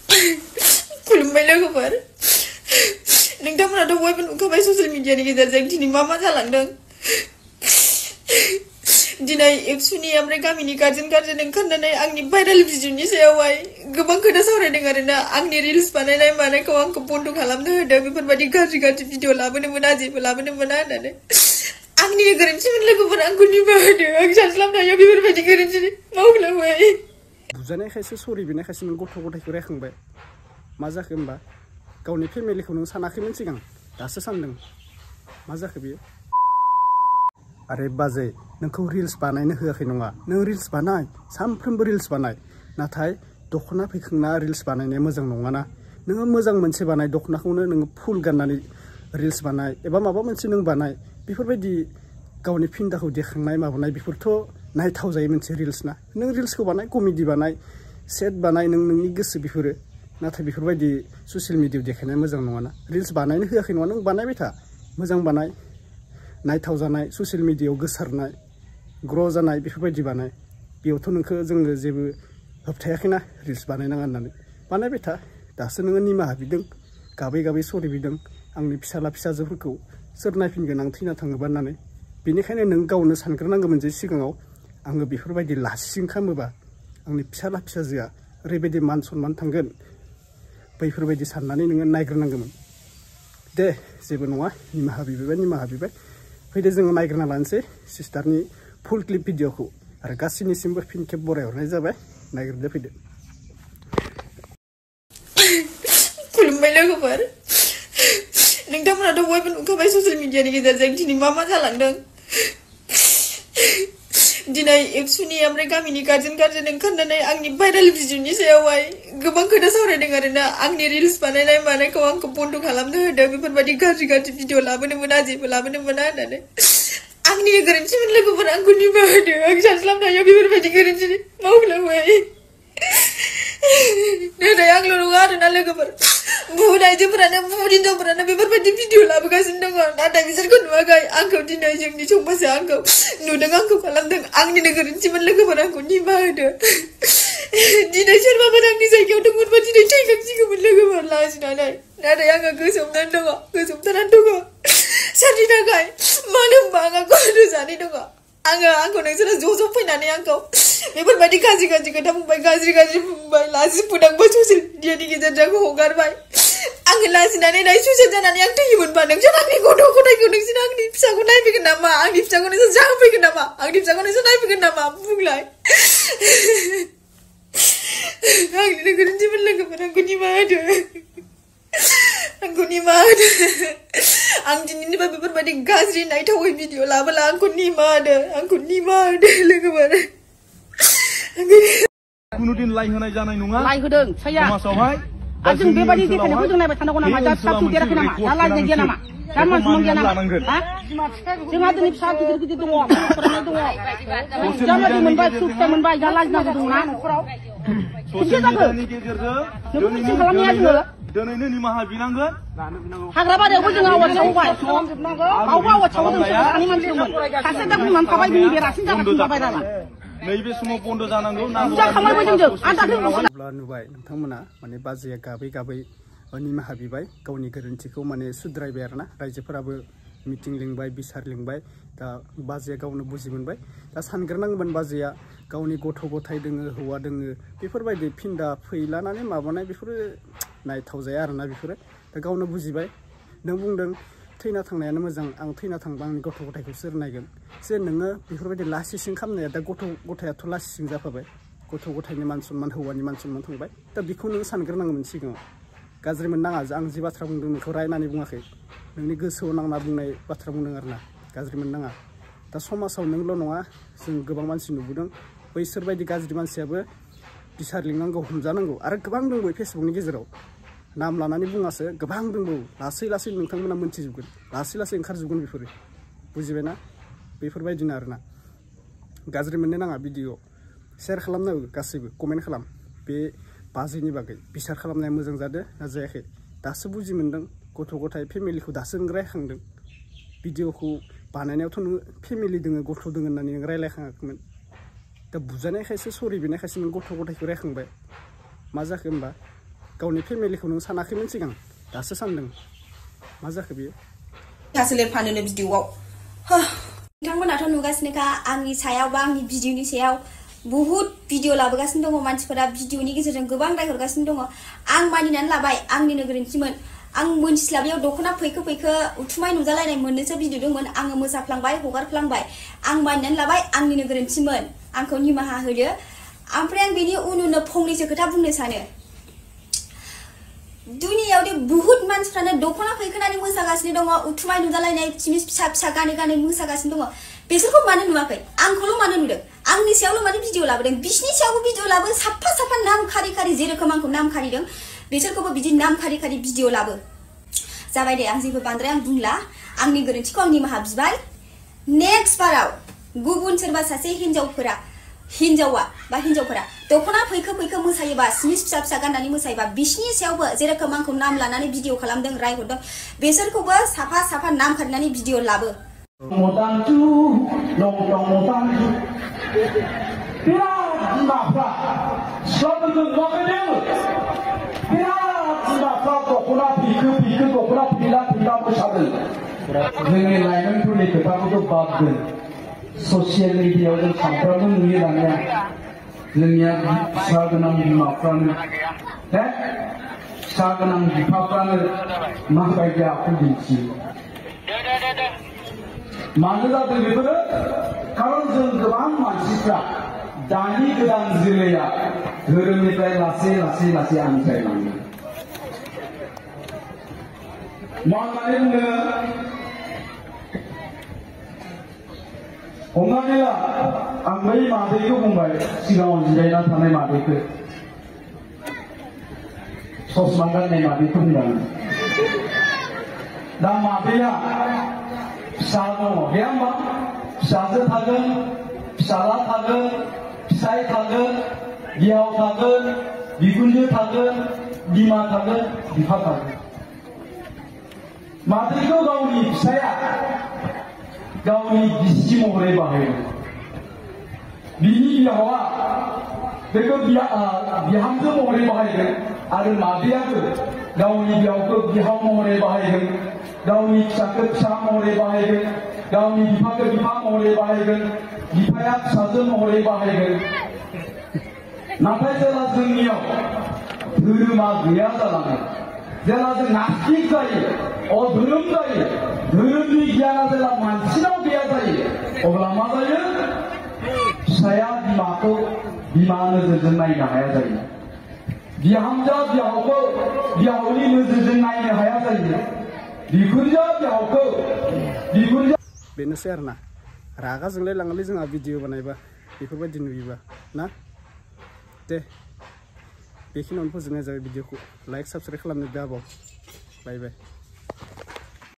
खुलुमबाय लोगोफोर नोंथांमोनाथ' बयबो नुखाबाय ससियेल मिडियानि गेजेरजों दिनै मा जालांदों दिनै एबसुनि ओमफ्राय गामिनि गार्जेन ओंखारनानै आंनि भाइरेल भिडिअनि सायावहाय गोबां खोथा सावरायदों आरोना आंनि रिल्स बानायनाय मानायखौ आंखौ बन्द खालामनो होदों बेफोरबायदि गाज्रि भिडिअ लाबोनो मोना जेबो लाबोनो मोना होननानै आंनि गोरोन्थिमोन लोगोफोर आंखौ निमाहा होदो आं सानस्लाबनो हाया बेफोरबायदि गोरोन्थि मावफ्लांबाय बुजानायखायसो सरि बिनायखायसो नों गथ' गथायखौ रायखांबाय मा जाखो होमबा गावनि फेमिलिखौ नों सानाखैमोन सिगां दासो सानदों मा जाखो बियो आरे बाजै नोंखौ रिल्स बानायनो होआखै नङा नों रिल्स बानाय सानफ्रोमबो रिल्स बानाय नाथाय दख'ना फैखांना रिल्स बानायनाया मोजां नङाना नोङो मोजां मोनसे बानाय दख'नाखौनो नोङो फुल गाननानै रिल्स बानाय एबा माबा मोनसे नों बानाय बेफोरबायदि गावनि फिन्दाखौ देखांनाय माबानाय बेफोरथ' नायथाव जायो मोनसे रिल्स ना नों रिल्सखौ बानाय कमेडि बानाय सेट बानाय नोंनि गोसो बेफोरो नाथाय बेफोरबायदि ससियेल मिडियायाव देखायनाया मोजां नङाना रिल्स बानायनो होआखै नङा नों बानायबाय था मोजां बानाय नायथाव जानाय ससियेल मिडियायाव गोसारनाय ग्र' जानाय बेफोरबायदि बानाय बेयावथ' नोंखौ जोङो जेबो होबथायाखैना रिल्स बानायनाङा होननानै बानायबाय था दासो नोङो निमाहा बिदों गाबै सरि बिदों आंनि फिसाला फिसाजोफोरखौ सोर नायफिनगोन आं थैना थाङोबा होननानै बेनिखायनो नों गावनो सानग्रोनांगौमोन जे सिगाङाव आङो बेफोरबायदि लासिं खालामोबा आंनि फिसाला फिसाजोआ ओरैबायदि मान सनमान थांगोन बैफोरबायदि साननानै नोङो नायग्रोनांगौमोन दे जेबो नङा निमाहा बिबाय फैदो जोङो नायग्रोना लानोसै सिस्टारनि फुल क्लिप भिडिअखौ आरो गासैनिसिमबो फिन खेब बरायहरनाय जाबाय नायग्रोदो फैदो खुलुमबाय लोगोफोर नोंथांमोनाथ' बयबो नुखाबाय ससियेल मिडियानि गेजेरजों दिनै मा जालांदों दिनै एबसुनि ओमफ्राय गामिनि गार्जेन ओंखारनानै आंनि भाइरेल भिडिअनि सायावहाय गोबां खोथा सावरायदों आरोना आंनि रिल्स बानायनाय मानायखौ आंखौ बन्द खालामनो होदों बेफोरबायदि गाज्रि भिडिअ लाबोनो मोना जेबो लाबोनो मोना होननानै आंनि गोरोन्थिमोन लोगोफोर आंखौ निमाहा होदो आं सानस्लाबनो हाया बेफोरबायदि गोरोन्थि मावफ्लांबाय नाथाय आंल' नङा आरोना लोगोफोर बुहुत आइजोफोरानो बुहुत हिनजावफोरानो बेफोरबायदि भिडिअ लाबोगासिनो दङ नाथाय बिसोरखौ नुवाखै आंखौ दिनै जोंनि समाजा आंखौ नुदों आंखौ खालामदों आंनिनो गोरोन्थिमोन लोगोफोर आंखौ निमाहा होदो दिनै सोरबाफोर आंनि जायगायाव दंमोनबा दिनै थैखांसिगौमोन लोगोफोर लाजिनानै नाथाय आङो गोसोमनानै दङ सोरनि थाखाय मानो होनबा आंहा गथ' जानाय दङ आंखौ नोंसोरो ज' फैनानै आंखौ बेफोरबायदि गाज्रि खोथा बुंबाय गाज्रि बुंबाय लाजि फोनांबाय ससियेल मिडियानि गेजेरजों हगारबाय आङो लाजिनानै सुइसाइड जानानै आं थैयोमोनबा नोंसोर आंनि गथ' गथायखौ नोंसोर आंनि फिसाखौ नायफैगोन नामा आंनि फिसाखौ नोंसोर जाहोफैगोन नामा आंनि फिसाखौ नोंसोर नायफैगोन नामा बुंलाय आंनिनो गोरोन्थिमोन लोगोफोर आंखौ निमाहा होदो आं दिनैनिफ्राय बेफोरबायदि गाज्रि नायथावै भिडिअ लाबोला आंखौ निमाहा होदो लोगोफोर कुनुदिन लाइ होनाय जानाय नङा लाइ होदों साया समाजावहाय जों बेबायदि देखायनायखौ जों नायबाय थानांगौ नामा दा फिसा देराखै नामा दा लाजिनाय गैया नामा दा मानसिमोन गैया नामा जोंहा दिनै फिसा गिदिर दङ फरायनाय दङ जालादि मोनबाय सुखिया मोनबाय दा लाजिनांगौ दंना न'खराव ससियेल मिडियानि गेजेरजों नों खालामनाया जोङो दिनैनो निमाहा बिनांगोन हाग्रा बारियावबो जों आवाज सावबाय आवाज सावो जों सानै मानसि दंमोन सासे दा बुंनानै थाबाय दिनै बेरासिन जागासिनो थाबाय दाना नैबे समाव बन्द जानांगौ नुबाय नोंथांमोना माने बाजैया गाबै निमाहा बिबाय गावनि गोरोन्थिखौ माने सुद्रायबाय आरोना रायजोफोराबो मिटिं लिंबाय बिसार लिंबाय दा बाजैया गावनो बुजि मोनबाय दा सानग्रोनांगोन बाजैया गावनि गथ' गथाय दोङो हौवा दोङो बेफोरबायदि फिन्दा फैलानानै माबानाय बेफोरो नायथाव जाया आरोना बेफोरो दा गावनो बुजिबाय नों बुंदों थैना थांनायानो मोजां आं थैना थांबा आंनि गथ' गथायखौ सोर नायगोन जे नोङो बेफोरबायदि लासिं खालामनाया दा गथ' गथायाथ' लासिं जाफाबाय गथ' गथायनि मान सनमान हौवानि मान सनमान थांबाय दा बेखौ नों सानग्रोनांगोन सिगाङाव गाज्रि मोननाङा आं जि बाथ्रा बुंदों नोंखौ रायनानै बुङाखै नोंनि गोसोआव नांना बुंनाय बाथ्रा बुंदों आरोना गाज्रि मोननाङा दा समाजाव नोंल' नङा जों गोबां मानसि नुबोदों बैसोरबायदि गाज्रि मानसियाबो बिसार लिंनांगौ हमजानांगौ आरो गोबां दंबावो फेसबुकनि गेजेराव नाम लानानै बुङासो गोबां दंबावो लासै नोंथांमोना मोनथिजोबगोन लासै ओंखारजोबगोन बेफोरो बुजिबायना बेफोरबायदिनो आरोना गाज्रि मोननो नाङा भिडिअ शेयार खालामनांगौ गासैबो कमेन्ट खालाम बे बाजैनि बागै बिसार खालामनाया मोजां जादों ना जायाखै दासो बुजि मोनदों गथ' गथाय फेमिलिखौ दासो नों रायखांदों भिडिअखौ बानायनायावथ' नों फेमिलि दोङो गथ' दोङो होननानै नों रायलायखाङाखैमोन दा बुजानायखायसो सरि बिनायखायसो नों गथ' गथायखौ रायखांबाय मा जाखो होमबा गावनि फेमिलिखौ नों सानाखैमोन सिगां दासो सानदों मा जाखो बियो थासोलेर फानोनो भिडिअआव नोंथांमोनाथ' नुगासिनोखा आंनि सायाव बा आंनि भिडिअनि सायाव बहुत भिडिअ लाबोगासिनो दङ मानसिफोरा भिडिअनि गेजेरजों गोबां रायहरगासिनो दङ आं मानिनानै लाबाय आंनिनो गोरोन्थिमोन आं मोनथिस्लाबैयाव दख'ना फैखो उथुमाय नुजालायनाय मोननैसो भिडिअ दंमोन आङो मोसाफ्लांबाय हगारफ्लांबाय आं मानिनानै लाबाय आंनिनो गोरोन्थिमोन आंखौ निमाहा होदो ओमफ्राय आं बेनि उन फंनैसो खोथा बुंनो सानो दुनियाव दे बहुत मानसिफ्रानो दख'ना फैखोनानै मोसागासिनो दङ उथुमाय नुजालायनाय चिमिस फिसा फिसा गानै मोसागासिनो दङ बिसोरखौ मानो नुवाखै आंखौल' मानो नुदों आंनि सायावल' माने भिडिअ लाबोदों बिसिनि सायावबो भिडिअ लाबो साफा नाम खारि जेरोखोम आंखौ नाम खारिदों बिसोरखौबो बिदि नाम खारि भिडिअ लाबो जाबाय दे आं जेबो बांद्राय आं बुंला आंनि गोरोन्थिखौ आं निमाहा बिबाय नेक्स्ट बाराव गुबुन सोरबा सासे हिनजावफोरा दख'ना फैखो मोसायोबा स्मिस फिसा गाननानै मोसायोबा बिसिनि सायावबो जेरोखोम आंखौ नाम लानानै भिडिअ खालामदों रायहरदों बिसोरखौबो साफा नाम खारिनानै भिडिअ लाबो जोंनि लाइमोनफोरनि खोथाखौथ' बाद दोन ससियेल मिडियायाव जों सानफ्रामबो नुयो दानिया जोंनिया फिसा गोनां बिमाफ्रानो फिसा गोनां बिफाफ्रानो माबायदि आखु दिन्थियो मानो जादों बेफोरो खारन जों गोबां मानसिफ्रा दानि गोदान जोलैया धोरोमनिफ्राय लासै आनज्रायलाङो माने हमनानै ला आं बै मादैखौ बुंबाय सिगाङाव जिरायना थानाय मादैखौ ससमा गाननाय मादैखौ बुंबाय दा मादैया फिसा दङ गैया होमबा फिसाजो थागोन फिसाला थागोन फिसाय थागोन बिहाव थागोन बिखुनजो थागोन बिमा थागोन बिफा थागोन मादैखौ गावनि फिसाया गावनि बिसि महरै बाहायो बिनि बिहावा बेखौ बिहामजो महरै बाहायगोन आरो मादैयाबो गावनि बिहावखौ बिहाव महरै बाहायगोन गावनि फिसाखौ फिसा महरै बाहायगोन गावनि बिफाखौ बिफा महरै बाहायगोन बिफाया फिसाजो महरै बाहायगोन नाथाय जेला जोंनियाव धोरोमा गैया जालाङो जेला जों नास्तिक जायो अधोरोम जायो धोरोमनि गियाना जेला मानसिनाव गैया जायो अब्ला मा जायो फिसाया बिमाखौ बिमा नोजोरजों नायनो हाया जायो बिहामजोआ बिहावखौ बिहावनि नोजोरजों नायनो हाया जायो बिखुनजोआ बिहावखौ बेनोसै आरोना रागा जोंलाय लाङोलै जोंहा भिडिअ बानायबा बेफोरबायदि नुयोबा ना दे बेखिनियावनो फोजोबनाय जाबाय भिडिअखौ लाइक साबस्क्राइब खालामनो दाबाव बाय